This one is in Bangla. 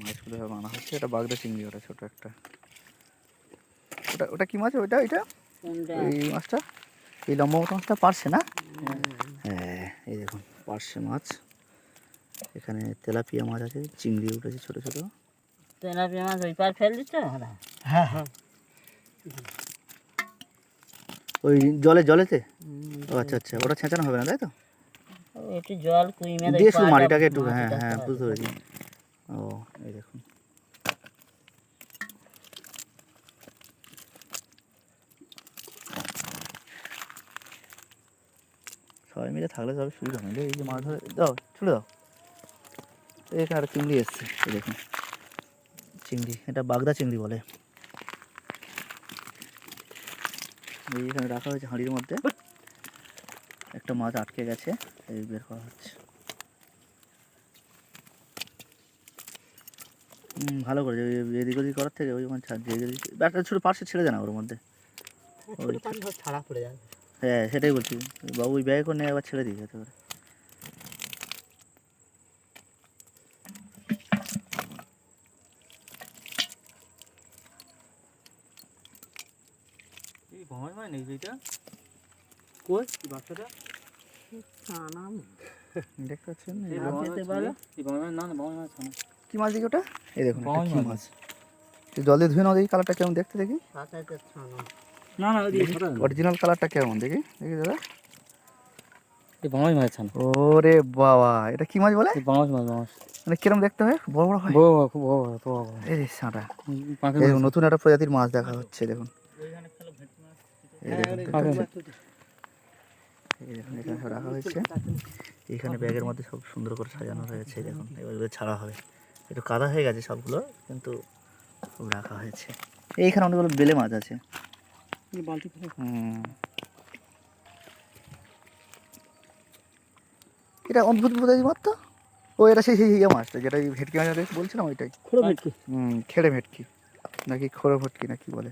মাছগুলো সব আনা হচ্ছে। এটা বাগদা চিংড়ি, ওটা ছোট একটা। ওটা ওটা কি মাছ? ওইটা এটা এই মাছটা, এই লম্বা মতো মাছটা পার্শে না? হ্যাঁ, এই দেখুন পার্শে মাছ। এখানে তেলাপিয়া মাছ আছে, চিংড়ি উঠেছে ছোট ছোট। তেলাপিয়া মাছ ওই পার ফেল দিচ্ছ? হ্যাঁ হ্যাঁ, ওই জলেতে। ও আচ্ছা আচ্ছা, ওটা ছেঁচানো হবে না তাই তো? একটু জল কুইমে দিয়ে শুধু মাটিটাকে একটু, হ্যাঁ হ্যাঁ বুঝতে পেরেছি। ও এই দেখুন, সবাই মিলে থাকলে তবে সুবিধা মিলে। এই যে মাছ ধরে দাও, ছুড়ে দাও। এখানে একটা চিংড়ি এসছে, এই দেখুন চিংড়ি, এটা বাগদা চিংড়ি বলে। এইখানে রাখা হয়েছে হাঁড়ির মধ্যে। একটা মাছ আটকে গেছে, এই বের করা হচ্ছে। ভালো করে এদিক ওদিক করার থেকে ওই মাছ একটা ছোটো পার্সে ছেড়ে দেয় না ওর মধ্যে, ছাড়া পড়ে যাবে। হ্যাঁ সেটাই বলছি বাবু, ওই ব্যাগে করে নিয়ে একবার ছেড়ে দিই যাতে করে। এই ভয় হয় নাকি এইটা? কই বাচ্চাটা? দেখতে পাচ্ছেন এই ভয় বলো। এই ভয় না না, ভয় মাছ না। কি মাছ দেখি ওটা? এই দেখুন একটা কি মাছ। জল দিয়ে ধুয়ে নাও দেখি, কালারটা কেমন দেখতে দেখি। না না, ওই অরিজিনাল কালারটা কেমন দেখি দেখি দাদা। এই ভয় মাছ না। ওরে বাবা, এটা কি মাছ বলে? এই ভয় মাছ, মাছ মানে কিরম দেখতে হয়? বড় বড় হয়? বড় খুব বড় বড়। এই সাঁটা, এই নতুন একটা প্রজাতির মাছ দেখা হচ্ছে দেখুন। এই দেখুন এখানে সব রাখা হয়েছে। এইখানে ব্যাগের মধ্যে সব সুন্দর করে সাজানো হয়েছে দেখুন। এবার ছাড়া হবে, একটু কাদা হয়ে গেছে সবগুলো, কিন্তু সব রাখা হয়েছে। এইখানে অনেকগুলো বেলে মাছ আছে। এটা অদ্ভুত প্রজাতির মাছ তো। ও এটা সেই সেই ইয়ে মাছটা, যেটা ভেটকি মাছ বলছিলাম ওইটাই। খেড়ে ভেটকি নাকি খোড়ো ভেটকি না কি বলে।